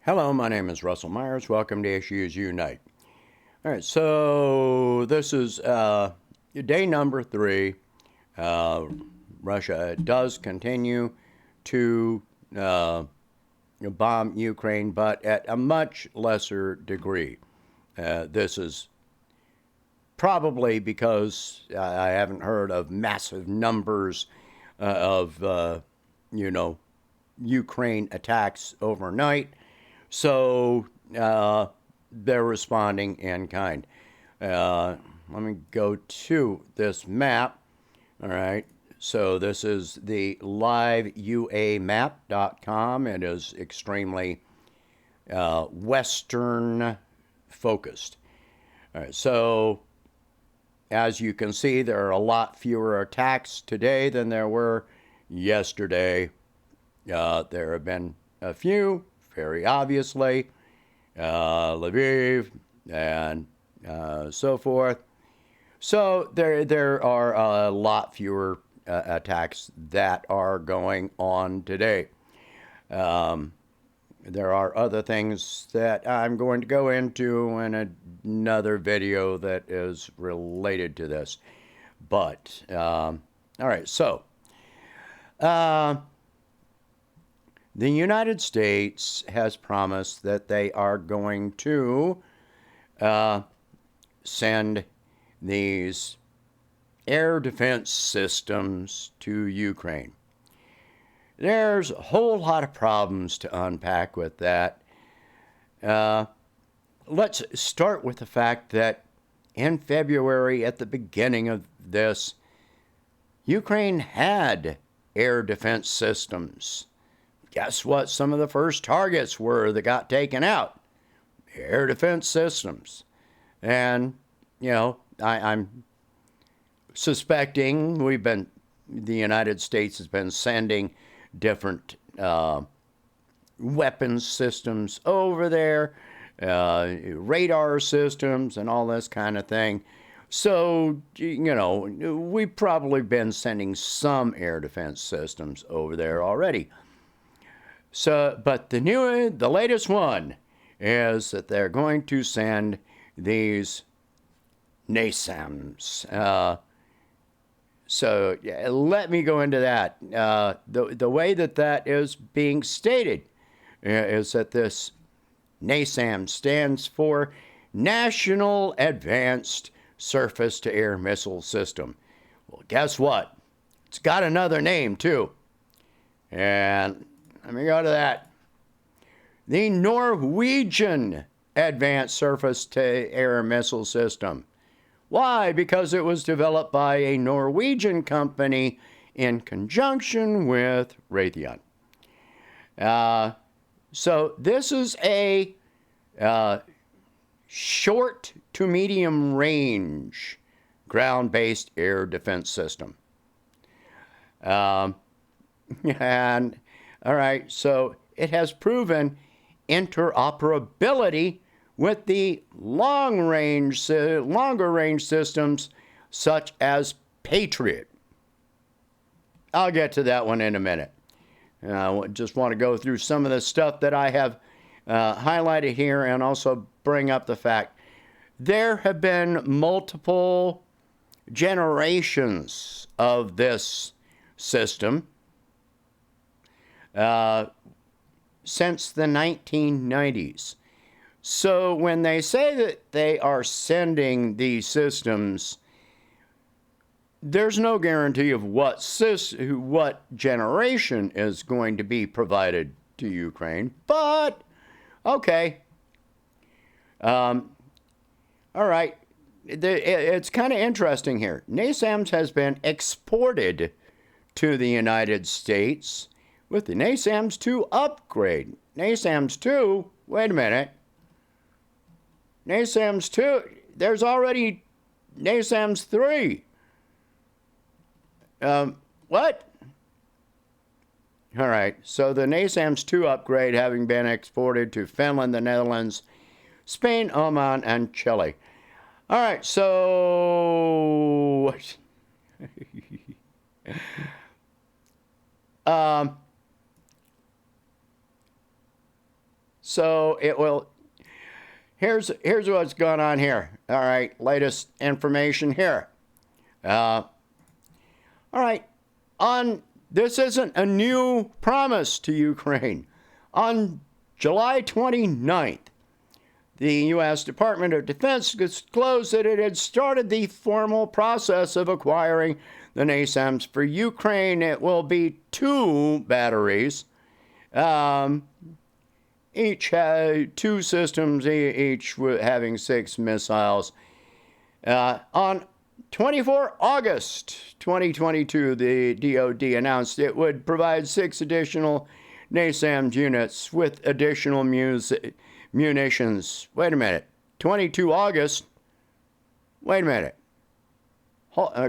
Hello, my name is Russell Myers. Welcome to Issues Unite. All right, so this is day number 3. Russia does continue to bomb Ukraine, but at a much lesser degree. This is probably because I haven't heard of massive numbers of Ukraine attacks overnight. So they're responding in kind. Let me go to this map. All right. So this is the liveuamap.com. It is extremely Western focused. All right. So as you can see, there are a lot fewer attacks today than there were yesterday. There have been a few, very obviously, Lviv and so forth. So there are a lot fewer attacks that are going on today. There are other things that I'm going to go into in another video that is related to this. But, all right, so the United States has promised that they are going to send these air defense systems to Ukraine. There's a whole lot of problems to unpack with that. Let's start with the fact that in February, at the beginning of this, Ukraine had air defense systems. Guess what some of the first targets were that got taken out? Air defense systems. And, I'm suspecting the United States has been sending different weapons systems over there, radar systems, and all this kind of thing. So, we've probably been sending some air defense systems over there already. So, but the latest one is that they're going to send these NASAMS. So let me go into that. The way that is being stated is that this NASAM stands for National Advanced Surface-to-Air Missile System. Well, guess what? It's got another name, too. And let me go to that. The Norwegian Advanced Surface-to-Air Missile System. Why? Because it was developed by a Norwegian company in conjunction with Raytheon. So this is a short to medium range ground-based air defense system. And all right, so it has proven interoperability with the longer range systems such as Patriot. I'll get to that one in a minute. I just want to go through some of the stuff that I have highlighted here and also bring up the fact there have been multiple generations of this system since the 1990s. So when they say that they are sending these systems, there's no guarantee of what generation is going to be provided to Ukraine. But, okay. All right. It's kind of interesting here. NASAMS has been exported to the United States with the NASAMS 2 upgrade. NASAMS 2, wait a minute. NASAMS 2, there's already NASAMS 3. What? All right, so the NASAMS 2 upgrade having been exported to Finland, the Netherlands, Spain, Oman, and Chile. All right, so So it will. Here's what's going on here. All right, latest information here. All right, this isn't a new promise to Ukraine. On July 29th, the U.S. Department of Defense disclosed that it had started the formal process of acquiring the NASAMS for Ukraine. It will be 2 batteries. Each had 2 systems, each having 6 missiles. On 24 August 2022, the DoD announced it would provide 6 additional NASAMS units with additional munitions. Wait a minute. 22 August? Wait a minute.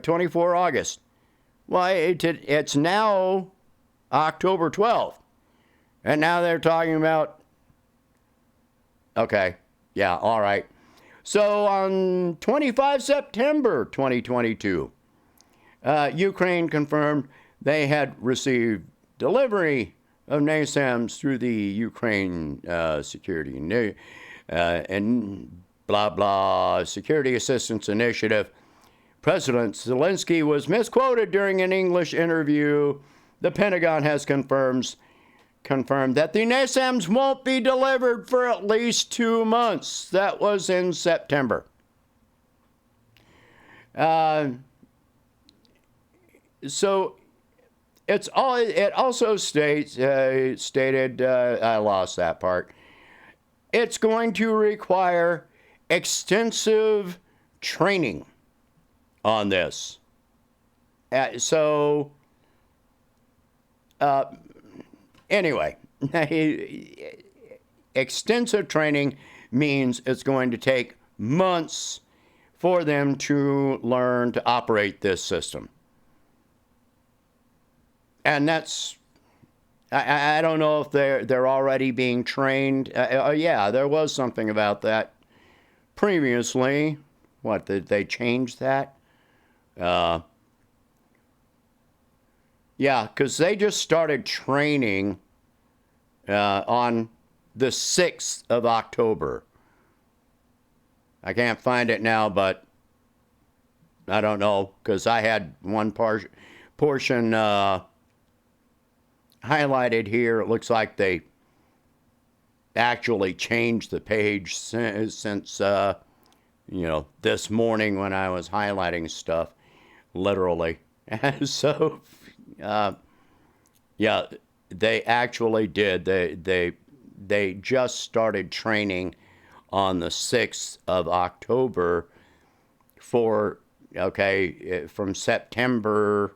24 August. Well, it's now October 12th. And now they're talking about... Okay. Yeah, all right. So on 25 September 2022, Ukraine confirmed they had received delivery of NASAMS through the Ukraine Security and blah, blah, Security Assistance Initiative. President Zelensky was misquoted during an English interview. The Pentagon has confirmed that the NASAMS won't be delivered for at least 2 months. That was in September. So it also stated, I lost that part. It's going to require extensive training on this. Anyway, extensive training means it's going to take months for them to learn to operate this system. And that's, I don't know if they're already being trained. Yeah, there was something about that previously. What, did they change that? Yeah, because they just started training on the 6th of October. I can't find it now, but I don't know, because I had one portion highlighted here. It looks like they actually changed the page since this morning when I was highlighting stuff, literally. So... yeah, they actually did. They just started training on the 6th of October from September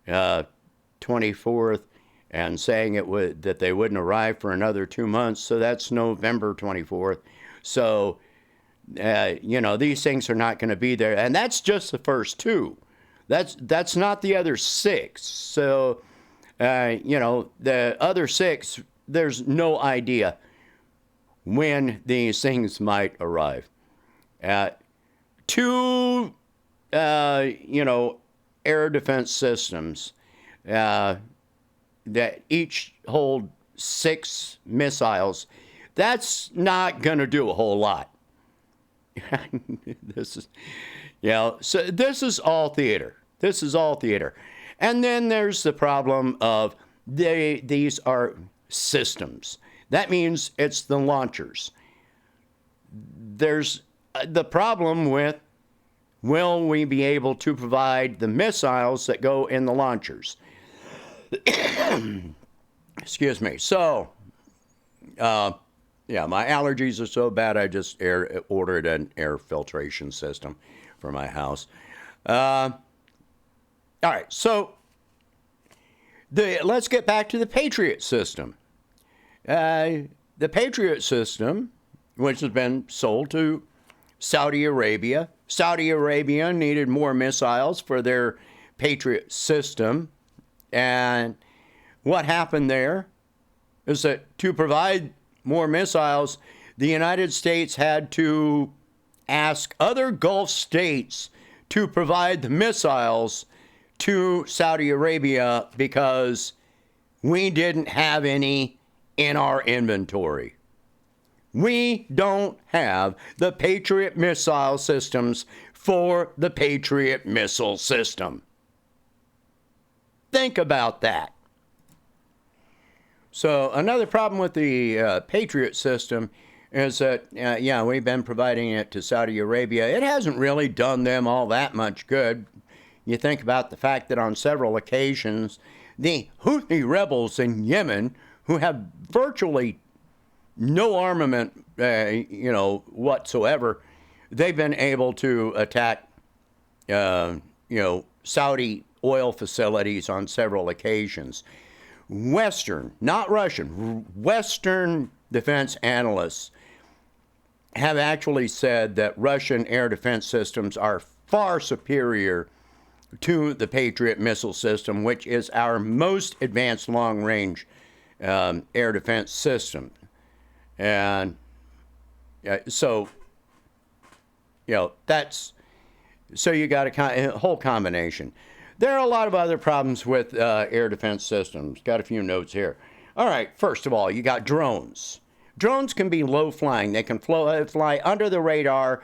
24th, and saying that they wouldn't arrive for another 2 months. So that's November 24th. So, these things are not going to be there. And that's just the first 2. That's not the other 6. So, the other 6, there's no idea when these things might arrive. 2, air defense systems that each hold 6 missiles. That's not going to do a whole lot. So this is all theater. This is all theater. And then there's the problem of these are systems. That means it's the launchers. There's the problem with, will we be able to provide the missiles that go in the launchers? Excuse me. So, my allergies are so bad I just ordered an air filtration system for my house. All right, so let's get back to the Patriot system. The Patriot system, which has been sold to Saudi Arabia. Saudi Arabia needed more missiles for their Patriot system. And what happened there is that to provide more missiles, the United States had to ask other Gulf states to provide the missiles to Saudi Arabia because we didn't have any in our inventory. We don't have the Patriot missile systems for the Patriot missile system. Think about that. So another problem with the Patriot system is that, we've been providing it to Saudi Arabia. It hasn't really done them all that much good. You think about the fact that on several occasions, the Houthi rebels in Yemen, who have virtually no armament, whatsoever, they've been able to attack, Saudi oil facilities on several occasions. Western, not Russian, Western defense analysts have actually said that Russian air defense systems are far superior to the Patriot missile system, which is our most advanced long-range air defense system. And so you got a whole combination. There are a lot of other problems with air defense systems. Got a few notes here. All right, first of all, you got drones. Drones can be low flying. They can fly under the radar,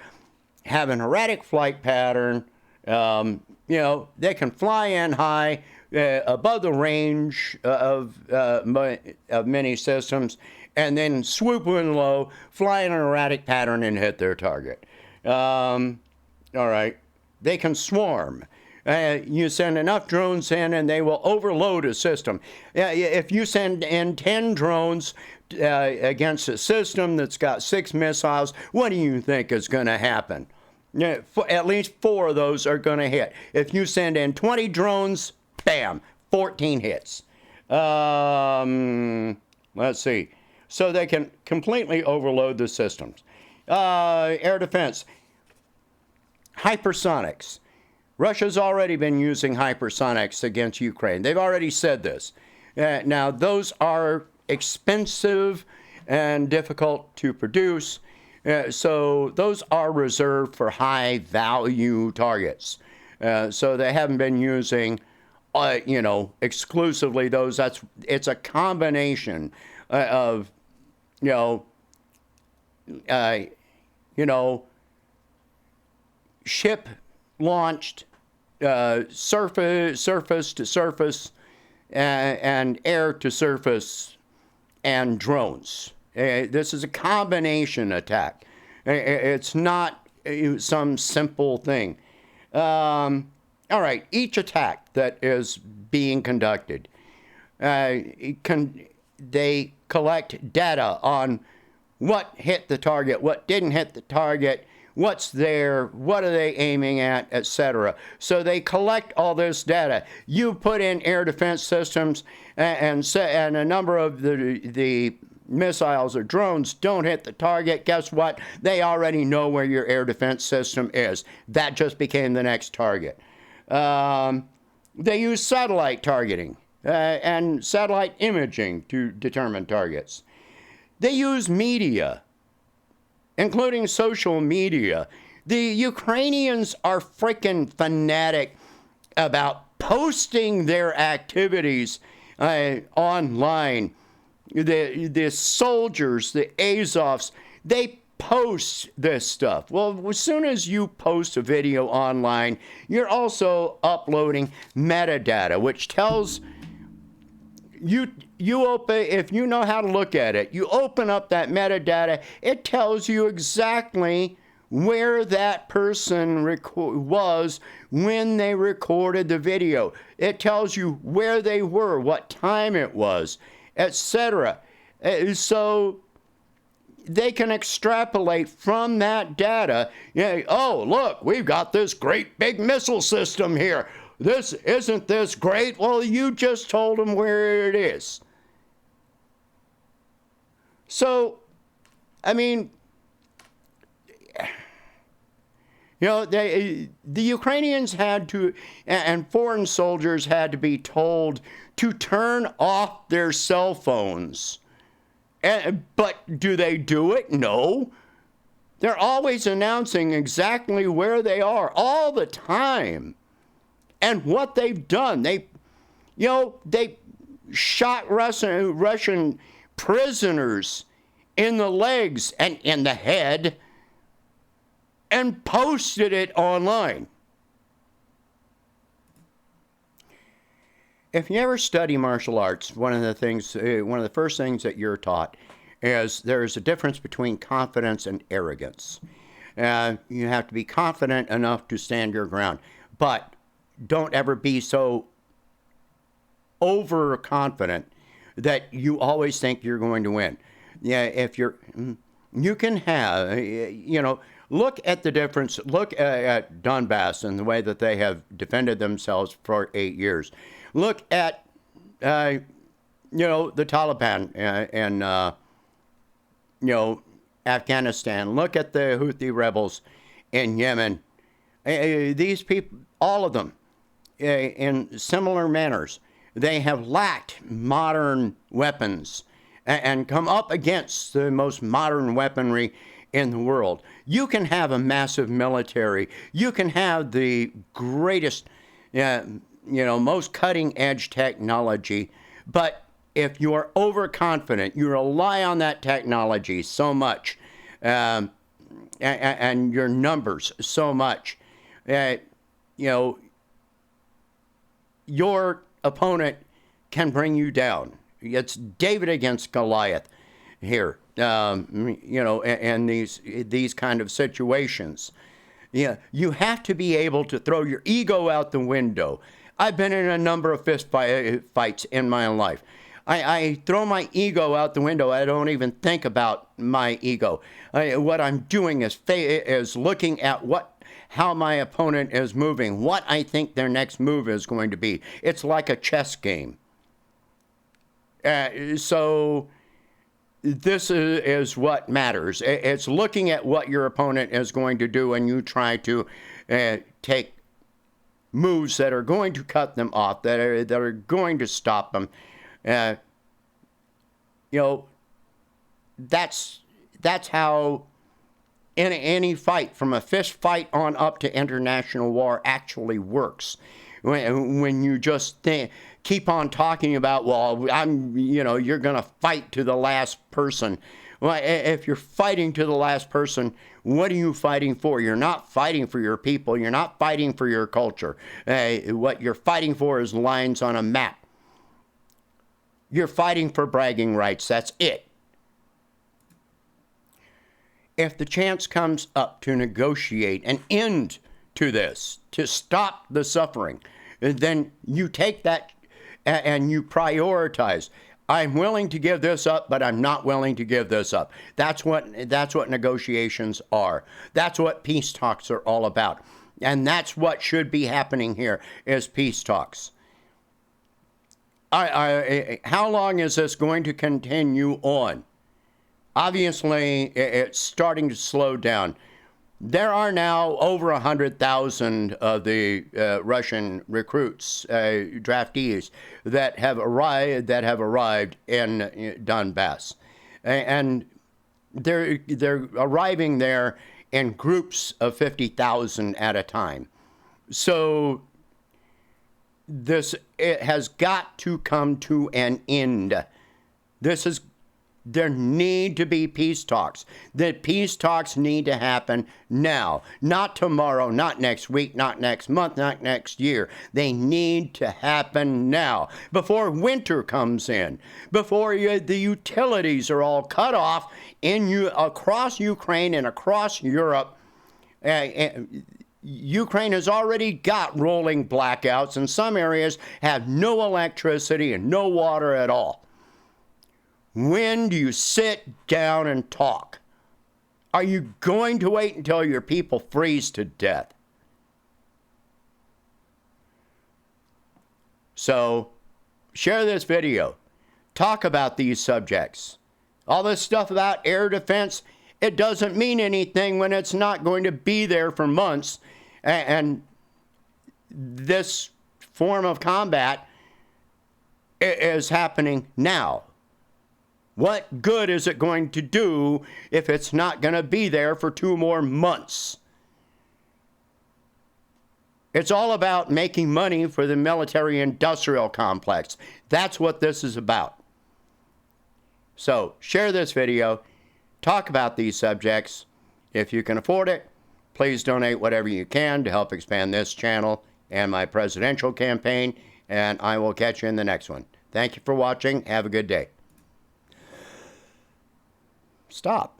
have an erratic flight pattern. They can fly in high, above the range of many systems, and then swoop in low, fly in an erratic pattern, and hit their target. All right. They can swarm. You send enough drones in, and they will overload a system. If you send in 10 drones against a system that's got 6 missiles, what do you think is going to happen? At least 4 of those are going to hit. If you send in 20 drones, bam, 14 hits. Let's see. So they can completely overload the systems. Air defense. Hypersonics. Russia's already been using hypersonics against Ukraine. They've already said this. Now, those are expensive and difficult to produce. So those are reserved for high-value targets. So they haven't been using, exclusively those. It's a combination of, ship-launched, surface to surface, and air to surface, and drones. This is a combination attack. It's not some simple thing. All right, each attack that is being conducted, they collect data on what hit the target, what didn't hit the target, what's there, what are they aiming at, etc. So they collect all this data. You put in air defense systems, and a number of the missiles or drones don't hit the target. Guess what? They already know where your air defense system is. That just became the next target. They use satellite targeting and satellite imaging to determine targets. They use media, including social media. The Ukrainians are freaking fanatic about posting their activities online. The soldiers, the Azovs, they post this stuff. Well, as soon as you post a video online, you're also uploading metadata, which tells you if you know how to look at it, you open up that metadata, it tells you exactly where that person was when they recorded the video. It tells you where they were, what time it was, etc. So they can extrapolate from that data. Oh, look, we've got this great big missile system here. Isn't this great? Well, you just told them where it is. So, I mean, the Ukrainians had to, and foreign soldiers had to be told to turn off their cell phones. But do they do it? No. They're always announcing exactly where they are all the time and what they've done. They shot Russian prisoners in the legs and in the head and posted it online. If you ever study martial arts, one of the first things that you're taught is there's a difference between confidence and arrogance. You have to be confident enough to stand your ground, but don't ever be so overconfident that you always think you're going to win. Yeah, you can have, look at the difference. Look at Donbass and the way that they have defended themselves for 8 years. Look at, the Taliban and Afghanistan. Look at the Houthi rebels in Yemen. These people, all of them, in similar manners, they have lacked modern weapons and come up against the most modern weaponry in the world. You can have a massive military. You can have the greatest, most cutting edge technology. But if you are overconfident, you rely on that technology so much, and your numbers so much, your opponent can bring you down. It's David against Goliath here, and these kind of situations. Yeah, you have to be able to throw your ego out the window. I've been in a number of fist fights in my life. I throw my ego out the window. I don't even think about my ego. What I'm doing is looking at how my opponent is moving, what I think their next move is going to be. It's like a chess game. So this is what matters. It's looking at what your opponent is going to do, and you try to take moves that are going to cut them off, that are going to stop them. That's how any fight, from a fist fight on up to international war, actually works. When you just keep on talking about, you're going to fight to the last person. Well, if you're fighting to the last person, what are you fighting for? You're not fighting for your people. You're not fighting for your culture. What you're fighting for is lines on a map. You're fighting for bragging rights. That's it. If the chance comes up to negotiate an end to this, to stop the suffering, then you take that and you prioritize. I'm willing to give this up, but I'm not willing to give this up. That's what negotiations are. That's what peace talks are all about. And that's what should be happening here, is peace talks. How long is this going to continue on? Obviously, it's starting to slow down. There are now over 100,000 of the Russian recruits, draftees, that have arrived in Donbass, and they're arriving there in groups of 50,000 at a time. So it has got to come to an end. There need to be peace talks. The peace talks need to happen now, not tomorrow, not next week, not next month, not next year. They need to happen now, before winter comes in, before the utilities are all cut off across Ukraine and across Europe. Ukraine has already got rolling blackouts, and some areas have no electricity and no water at all. When do you sit down and talk? Are you going to wait until your people freeze to death? So, share this video. Talk about these subjects. All this stuff about air defense, it doesn't mean anything when it's not going to be there for months. And this form of combat is happening now. What good is it going to do if it's not going to be there for 2 more months? It's all about making money for the military-industrial complex. That's what this is about. So, share this video. talk about these subjects. If you can afford it, please donate whatever you can to help expand this channel and my presidential campaign, and I will catch you in the next one. Thank you for watching. Have a good day. Stop.